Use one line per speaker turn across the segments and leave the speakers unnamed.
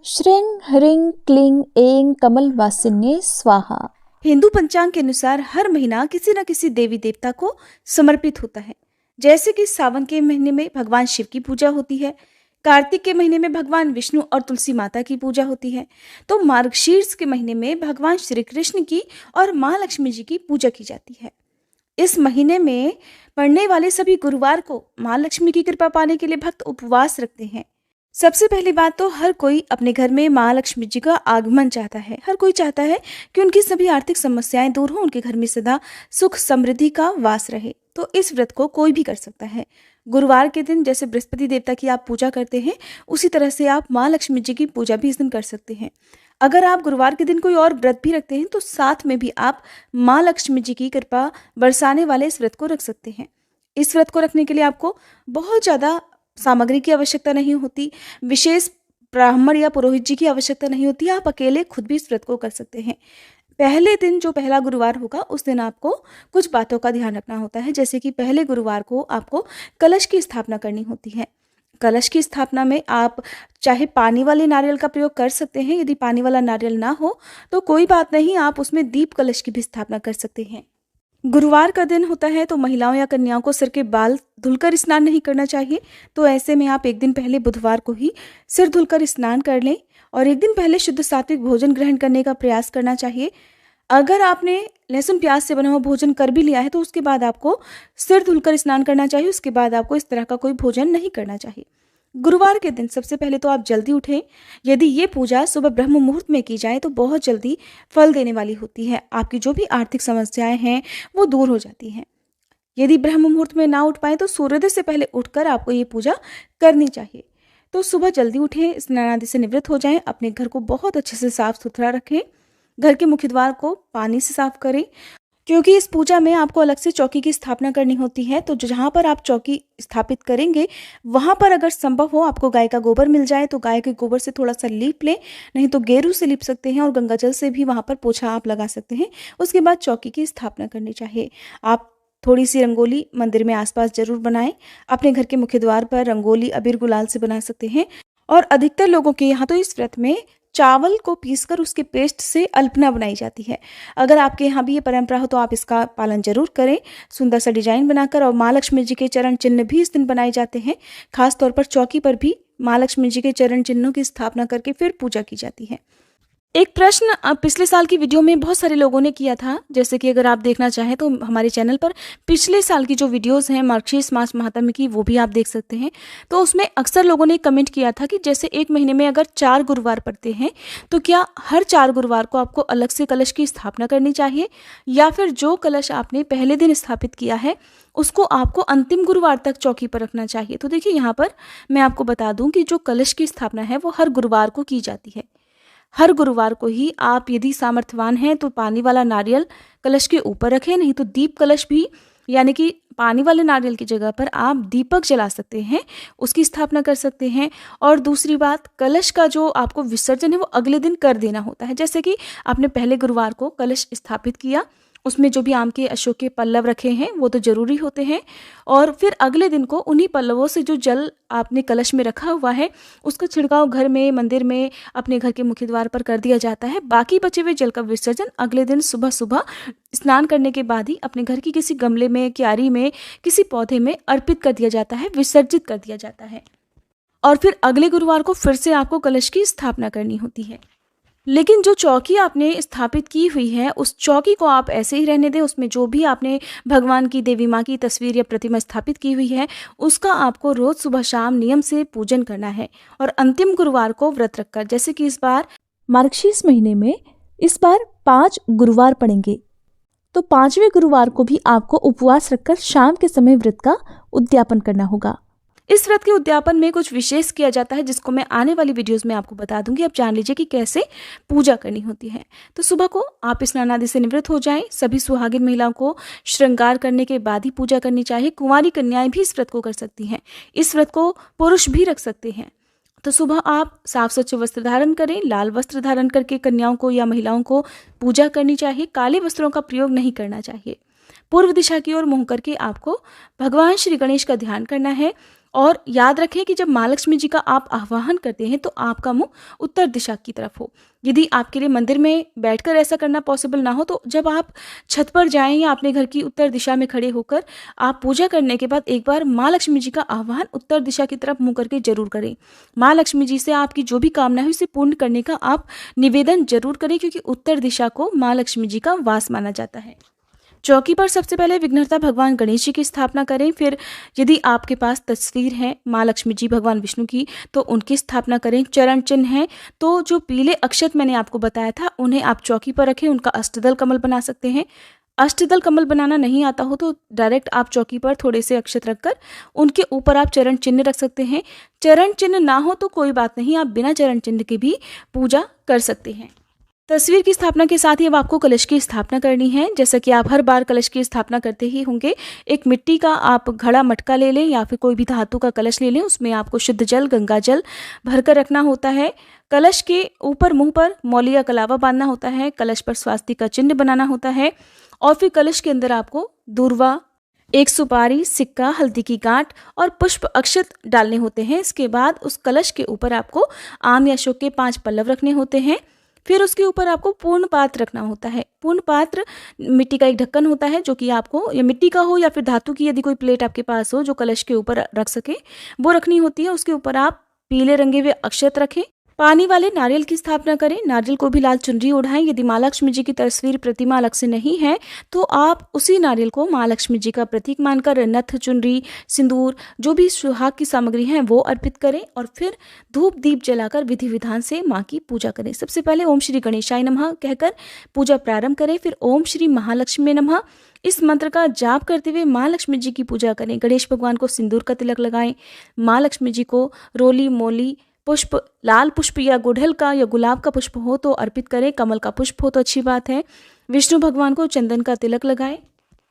श्रीं ह्रीं क्लीं ऐं कमलवासिन्ये स्वाहा।
हिंदू पंचांग के अनुसार हर महीना किसी न किसी देवी देवता को समर्पित होता है। जैसे कि सावन के महीने में भगवान शिव की पूजा होती है, कार्तिक के महीने में भगवान विष्णु और तुलसी माता की पूजा होती है, तो मार्गशीर्ष के महीने में भगवान श्री कृष्ण की और माँ लक्ष्मी जी की पूजा की जाती है। इस महीने में पड़ने वाले सभी गुरुवार को माँ लक्ष्मी की कृपा पाने के लिए भक्त उपवास रखते हैं। सबसे पहली बात तो हर कोई अपने घर में माँ लक्ष्मी जी का आगमन चाहता है। हर कोई चाहता है कि उनकी सभी आर्थिक समस्याएं दूर हो, उनके घर में सदा सुख समृद्धि का वास रहे। तो इस व्रत को कोई भी कर सकता है। गुरुवार के दिन जैसे बृहस्पति देवता की आप पूजा करते हैं, उसी तरह से आप माँ लक्ष्मी जी की पूजा भी इस दिन कर सकते हैं। अगर आप गुरुवार के दिन कोई और व्रत भी रखते हैं तो साथ में भी आप माँ लक्ष्मी जी की कृपा बरसाने वाले इस व्रत को रख सकते हैं। इस व्रत को रखने के लिए आपको बहुत ज़्यादा सामग्री की आवश्यकता नहीं होती, विशेष ब्राह्मण या पुरोहित जी की आवश्यकता नहीं होती। आप अकेले खुद भी इस व्रत को कर सकते हैं। पहले दिन जो पहला गुरुवार होगा उस दिन आपको कुछ बातों का ध्यान रखना होता है। जैसे कि पहले गुरुवार को आपको कलश की स्थापना करनी होती है। कलश की स्थापना में आप चाहे पानी वाले नारियल का प्रयोग कर सकते हैं। यदि पानी वाला नारियल ना हो तो कोई बात नहीं, आप उसमें दीप कलश की भी स्थापना कर सकते हैं। गुरुवार का दिन होता है तो महिलाओं या कन्याओं को सिर के बाल धुलकर स्नान नहीं करना चाहिए। तो ऐसे में आप एक दिन पहले बुधवार को ही सिर धुलकर स्नान कर लें और एक दिन पहले शुद्ध सात्विक भोजन ग्रहण करने का प्रयास करना चाहिए। अगर आपने लहसुन प्याज से बना हुआ भोजन कर भी लिया है तो उसके बाद आपको सिर धुलकर स्नान करना चाहिए। उसके बाद आपको इस तरह का कोई भोजन नहीं करना चाहिए। गुरुवार के दिन सबसे पहले तो आप जल्दी उठें। यदि ये पूजा सुबह ब्रह्म मुहूर्त में की जाए तो बहुत जल्दी फल देने वाली होती है। आपकी जो भी आर्थिक समस्याएं हैं वो दूर हो जाती हैं। यदि ब्रह्म मुहूर्त में ना उठ पाए तो सूर्योदय से पहले उठकर आपको ये पूजा करनी चाहिए। तो सुबह जल्दी उठें, स्नान आदि से निवृत्त हो जाएं, अपने घर को बहुत अच्छे से साफ सुथरा रखें, घर के मुख्य द्वार को पानी से साफ करें, क्योंकि इस पूजा में आपको अलग से चौकी की स्थापना करनी होती है। तो जहाँ पर आप चौकी स्थापित करेंगे वहाँ पर अगर संभव हो आपको गाय का गोबर मिल जाए तो गाय के गोबर से थोड़ा सा लीप लें, नहीं तो गेरू से लीप सकते हैं और गंगा जल से भी वहाँ पर पोछा आप लगा सकते हैं। उसके बाद चौकी की स्थापना करनी चाहिए। आप थोड़ी सी रंगोली मंदिर में आसपास जरूर बनाएं। अपने घर के मुख्य द्वार पर रंगोली अबीर गुलाल से बना सकते हैं। और अधिकतर लोगों के यहाँ तो इस व्रत में चावल को पीसकर उसके पेस्ट से अल्पना बनाई जाती है। अगर आपके यहाँ भी ये परंपरा हो तो आप इसका पालन जरूर करें। सुंदर सा डिजाइन बनाकर और माँ लक्ष्मी जी के चरण चिन्ह भी इस दिन बनाए जाते हैं। खास तौर पर चौकी पर भी माँ लक्ष्मी जी के चरण चिन्हों की स्थापना करके फिर पूजा की जाती है। एक प्रश्न पिछले साल की वीडियो में बहुत सारे लोगों ने किया था, जैसे कि अगर आप देखना चाहें तो हमारे चैनल पर पिछले साल की जो वीडियोस हैं मार्गशीर्ष मास महात्म्य की वो भी आप देख सकते हैं। तो उसमें अक्सर लोगों ने कमेंट किया था कि जैसे एक महीने में अगर 4 गुरुवार पड़ते हैं तो क्या हर 4 गुरुवार को आपको अलग से कलश की स्थापना करनी चाहिए, या फिर जो कलश आपने पहले दिन स्थापित किया है उसको आपको अंतिम गुरुवार तक चौकी पर रखना चाहिए। तो देखिए यहाँ पर मैं आपको बता दूं कि जो कलश की स्थापना है वो हर गुरुवार को की जाती है। हर गुरुवार को ही आप यदि सामर्थ्यवान हैं तो पानी वाला नारियल कलश के ऊपर रखें, नहीं तो दीप कलश भी, यानी कि पानी वाले नारियल की जगह पर आप दीपक जला सकते हैं, उसकी स्थापना कर सकते हैं। और दूसरी बात, कलश का जो आपको विसर्जन है वो अगले दिन कर देना होता है। जैसे कि आपने पहले गुरुवार को कलश स्थापित किया, उसमें जो भी आम के अशोक के पल्लव रखे हैं वो तो जरूरी होते हैं, और फिर अगले दिन को उन्हीं पल्लवों से जो जल आपने कलश में रखा हुआ है उसका छिड़काव घर में, मंदिर में, अपने घर के मुख्य द्वार पर कर दिया जाता है। बाकी बचे हुए जल का विसर्जन अगले दिन सुबह सुबह स्नान करने के बाद ही अपने घर की किसी गमले में, क्यारी में, किसी पौधे में अर्पित कर दिया जाता है, विसर्जित कर दिया जाता है। और फिर अगले गुरुवार को फिर से आपको कलश की स्थापना करनी होती है। लेकिन जो चौकी आपने स्थापित की हुई है उस चौकी को आप ऐसे ही रहने दें। उसमें जो भी आपने भगवान की, देवी माँ की तस्वीर या प्रतिमा स्थापित की हुई है उसका आपको रोज सुबह शाम नियम से पूजन करना है। और अंतिम गुरुवार को व्रत रखकर, जैसे कि इस बार
मार्गशीर्ष महीने में इस बार 5 गुरुवार पड़ेंगे, तो 5वें गुरुवार को भी आपको उपवास रखकर शाम के समय व्रत का उद्यापन करना होगा।
इस व्रत के उद्यापन में कुछ विशेष किया जाता है जिसको मैं आने वाली वीडियोस में आपको बता दूंगी। अब जान लीजिए कि कैसे पूजा करनी होती है। तो सुबह को आप स्नान आदि से निवृत्त हो जाएं। सभी सुहागिन महिलाओं को श्रृंगार करने के बाद ही पूजा करनी चाहिए। कुंवारी कन्याएं भी इस व्रत को कर सकती हैं। इस व्रत को पुरुष भी रख सकते हैं। तो सुबह आप साफ स्वच्छ वस्त्र धारण करें। लाल वस्त्र धारण करके कन्याओं को या महिलाओं को पूजा करनी चाहिए। काले वस्त्रों का प्रयोग नहीं करना चाहिए। पूर्व दिशा की ओर मुंह करके आपको भगवान श्री गणेश का ध्यान करना है। और याद रखें कि जब माँ लक्ष्मी जी का आप आह्वान करते हैं तो आपका मुंह उत्तर दिशा की तरफ हो। यदि आपके लिए मंदिर में बैठकर ऐसा करना पॉसिबल ना हो तो जब आप छत पर जाएं या अपने घर की उत्तर दिशा में खड़े होकर आप पूजा करने के बाद एक बार माँ लक्ष्मी जी का आह्वान उत्तर दिशा की तरफ मुंह करके जरूर करें। माँ लक्ष्मी जी से आपकी जो भी कामना है उसे पूर्ण करने का आप निवेदन जरूर करें, क्योंकि उत्तर दिशा को माँ लक्ष्मी जी का वास माना जाता है। चौकी पर सबसे पहले विघ्नहर्ता भगवान गणेश जी की स्थापना करें। फिर यदि आपके पास तस्वीर है माँ लक्ष्मी जी भगवान विष्णु की तो उनकी स्थापना करें। चरण चिन्ह है तो जो पीले अक्षत मैंने आपको बताया था उन्हें आप चौकी पर रखें, उनका अष्टदल कमल बना सकते हैं। अष्टदल कमल बनाना नहीं आता हो तो डायरेक्ट आप चौकी पर थोड़े से अक्षत रखकर उनके ऊपर आप चरण चिन्ह रख सकते हैं। चरण चिन्ह ना हो तो कोई बात नहीं, आप बिना चरण चिन्ह के भी पूजा कर सकते हैं। तस्वीर की स्थापना के साथ ही अब आपको कलश की स्थापना करनी है। जैसा कि आप हर बार कलश की स्थापना करते ही होंगे, एक मिट्टी का आप घड़ा मटका ले लें या फिर कोई भी धातु का कलश ले लें। उसमें आपको शुद्ध जल, गंगा जल भरकर रखना होता है। कलश के ऊपर मुंह पर मौली या कलावा बांधना होता है। कलश पर स्वास्तिक का चिन्ह बनाना होता है और फिर कलश के अंदर आपको दूर्वा, एक सुपारी, सिक्का, हल्दी की गांठ और पुष्प अक्षत डालने होते हैं। इसके बाद उस कलश के ऊपर आपको आम या अशोक के 5 पल्लव रखने होते हैं। फिर उसके ऊपर आपको पूर्ण पात्र रखना होता है। पूर्ण पात्र मिट्टी का एक ढक्कन होता है जो कि आपको या मिट्टी का हो या फिर धातु की यदि कोई प्लेट आपके पास हो जो कलश के ऊपर रख सके वो रखनी होती है। उसके ऊपर आप पीले रंगे हुए अक्षत रखें। पानी वाले नारियल की स्थापना करें। नारियल को भी लाल चुनरी ओढ़ाएं। यदि माँ लक्ष्मी जी की तस्वीर प्रतिमा अलग से नहीं है तो आप उसी नारियल को माँ लक्ष्मी जी का प्रतीक मानकर नथ, चुनरी, सिंदूर, जो भी सुहाग की सामग्री है वो अर्पित करें और फिर धूप दीप जलाकर विधि विधान से माँ की पूजा करें। सबसे पहले ओम श्री गणेशाय नमः कहकर पूजा प्रारंभ करें। फिर ओम श्री महालक्ष्मी नमः इस मंत्र का जाप करते हुए माँ लक्ष्मी जी की पूजा करें। गणेश भगवान को सिंदूर का तिलक लगाएं। माँ लक्ष्मी जी को रोली, मोली, पुष्प, लाल पुष्प या गुड़हल का या गुलाब का पुष्प हो तो अर्पित करें। कमल का पुष्प हो तो अच्छी बात है। विष्णु भगवान को चंदन का तिलक लगाएं।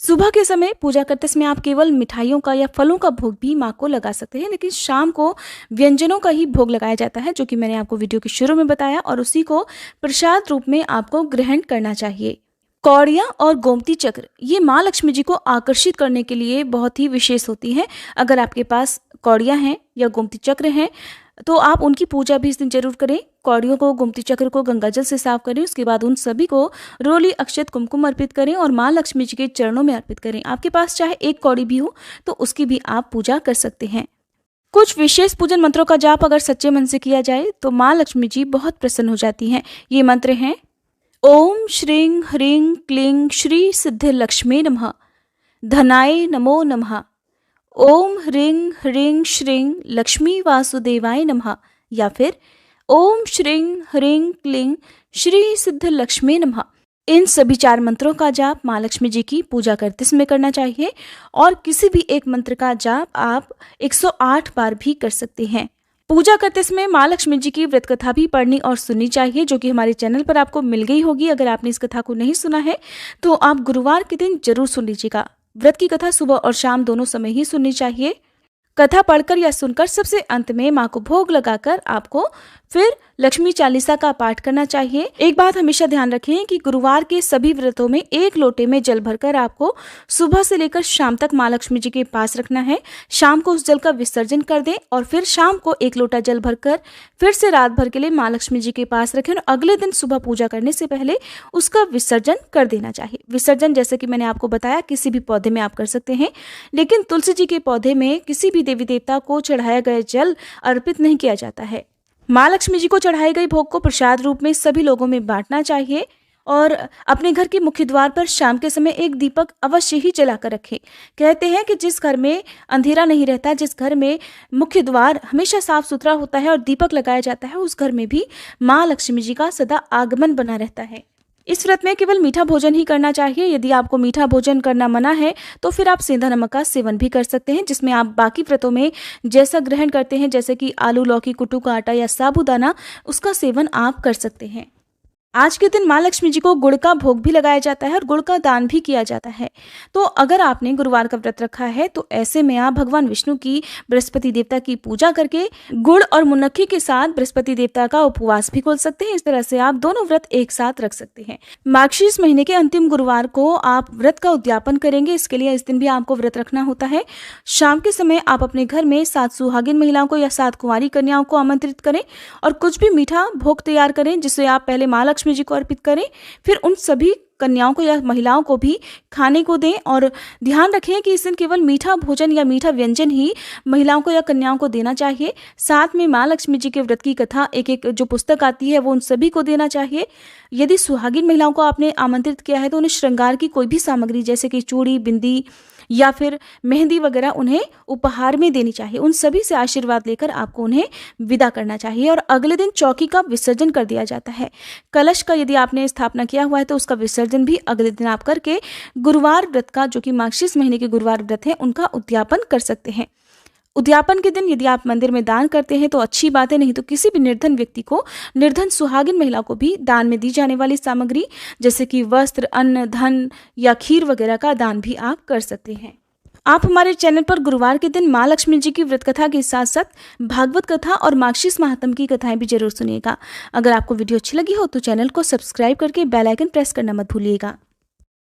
सुबह के समय पूजा करते समय आप केवल मिठाइयों का या फलों का भोग भी माँ को लगा सकते हैं, लेकिन शाम को व्यंजनों का ही भोग लगाया जाता है जो कि मैंने आपको वीडियो के शुरू में बताया और उसी को प्रसाद रूप में आपको ग्रहण करना चाहिए। कौड़ियाँ और गोमती चक्र ये माँ लक्ष्मी जी को आकर्षित करने के लिए बहुत ही विशेष होती हैं। अगर आपके पास कौड़ियाँ हैं या गोमती चक्र हैं तो आप उनकी पूजा भी इस दिन जरूर करें। कौड़ियों को, गोमती चक्र को गंगा जल से साफ करें। उसके बाद उन सभी को रोली, अक्षत, कुमकुम अर्पित करें और माँ लक्ष्मी जी के चरणों में अर्पित करें। आपके पास चाहे एक कौड़ी भी हो तो उसकी भी आप पूजा कर सकते हैं। कुछ विशेष पूजन मंत्रों का जाप अगर सच्चे मन से किया जाए तो माँ लक्ष्मी जी बहुत प्रसन्न हो जाती हैं। ये मंत्र हैं: ओम श्रीं ह्रीं क्लीं श्री सिद्धि लक्ष्मी नमः, धनाय नमो नमः, ओम ह्रीं ह्रीं श्रीं लक्ष्मी वासुदेवाय नमः, या फिर ओम श्रीं ह्रीं क्लीं श्री सिद्ध लक्ष्मी नमः। इन सभी 4 मंत्रों का जाप माँ लक्ष्मी जी की पूजा करते समय करना चाहिए और किसी भी एक मंत्र का जाप आप 108 बार भी कर सकते हैं। पूजा करते समय माँ लक्ष्मी जी की व्रत कथा भी पढ़नी और सुननी चाहिए जो कि हमारे चैनल पर आपको मिल गई होगी। अगर आपने इस कथा को नहीं सुना है तो आप गुरुवार के दिन जरूर सुन लीजिएगा। व्रत की कथा सुबह और शाम दोनों समय ही सुननी चाहिए। कथा पढ़कर या सुनकर सबसे अंत में माँ को भोग लगाकर आपको फिर लक्ष्मी चालीसा का पाठ करना चाहिए। एक बात हमेशा ध्यान रखें कि गुरुवार के सभी व्रतों में 1 लोटे में जल भरकर आपको सुबह से लेकर शाम तक माँ लक्ष्मी जी के पास रखना है। शाम को उस जल का विसर्जन कर दें और फिर शाम को 1 लोटा जल भरकर फिर से रात भर के लिए माँ लक्ष्मी जी के पास रखें और अगले दिन सुबह पूजा करने से पहले उसका विसर्जन कर देना चाहिए। विसर्जन जैसे कि मैंने आपको बताया किसी भी पौधे में आप कर सकते हैं, लेकिन तुलसी जी के पौधे में किसी भी देवी देवता को चढ़ाया गया जल अर्पित नहीं किया जाता है। माँ लक्ष्मी जी को चढ़ाए गए भोग को प्रसाद रूप में सभी लोगों में बांटना चाहिए और अपने घर के मुख्य द्वार पर शाम के समय एक दीपक अवश्य ही जलाकर रखें। कहते हैं कि जिस घर में अंधेरा नहीं रहता, जिस घर में मुख्य द्वार हमेशा साफ सुथरा होता है और दीपक लगाया जाता है, उस घर में भी माँ लक्ष्मी जी का सदा आगमन बना रहता है। इस व्रत में केवल मीठा भोजन ही करना चाहिए। यदि आपको मीठा भोजन करना मना है तो फिर आप सेंधा नमक का सेवन भी कर सकते हैं, जिसमें आप बाकी व्रतों में जैसा ग्रहण करते हैं, जैसे कि आलू, लौकी, कुट्टू का आटा या साबूदाना, उसका सेवन आप कर सकते हैं। आज के दिन माँ लक्ष्मी जी को गुड़ का भोग भी लगाया जाता है और गुड़ का दान भी किया जाता है। तो अगर आपने गुरुवार का व्रत रखा है तो ऐसे में आप भगवान विष्णु की, बृहस्पति देवता की पूजा करके गुड़ और मुनक्की के साथ बृहस्पति देवता का उपवास भी खोल सकते हैं। इस तरह से आप दोनों व्रत एक साथ रख सकते हैं। मार्गशीर्ष महीने के अंतिम गुरुवार को आप व्रत का उद्यापन करेंगे। इसके लिए इस दिन भी आपको व्रत रखना होता है। शाम के समय आप अपने घर में 7 सुहागिन महिलाओं को या 7 कुंवारी कन्याओं को आमंत्रित करें और कुछ भी मीठा भोग तैयार करें, जिसे आप पहले माँ लक्ष्मी जी को अर्पित करें, फिर उन सभी कन्याओं को या महिलाओं को भी खाने को दें। और ध्यान रखें कि इस दिन केवल मीठा भोजन या मीठा व्यंजन ही महिलाओं को या कन्याओं को देना चाहिए। साथ में माँ लक्ष्मी जी के व्रत की कथा एक जो पुस्तक आती है वो उन सभी को देना चाहिए। यदि सुहागिन महिलाओं को आपने आमंत्रित किया है तो उन्हें श्रृंगार की कोई भी सामग्री जैसे कि चूड़ी, बिंदी या फिर मेहंदी वगैरह उन्हें उपहार में देनी चाहिए। उन सभी से आशीर्वाद लेकर आपको उन्हें विदा करना चाहिए। और अगले दिन चौकी का विसर्जन कर दिया जाता है। कलश का यदि आपने स्थापना किया हुआ है तो उसका विसर्जन भी अगले दिन आप करके गुरुवार व्रत का, जो कि मार्गशीर्ष महीने के गुरुवार व्रत है, उनका उद्यापन कर सकते हैं। उद्यापन के दिन यदि आप मंदिर में दान करते हैं तो अच्छी बात है, नहीं तो किसी भी निर्धन व्यक्ति को, निर्धन सुहागिन महिला को भी दान में दी जाने वाली सामग्री जैसे कि वस्त्र, अन्न, धन या खीर वगैरह का दान भी आप कर सकते हैं। आप हमारे चैनल पर गुरुवार के दिन माँ लक्ष्मी जी की व्रत कथा के साथ साथ भागवत कथा और मार्गशीर्ष महात्म की कथाएं भी जरूर सुनिएगा। अगर आपको वीडियो अच्छी लगी हो तो चैनल को सब्सक्राइब करके बेल आइकन प्रेस करना मत भूलिएगा।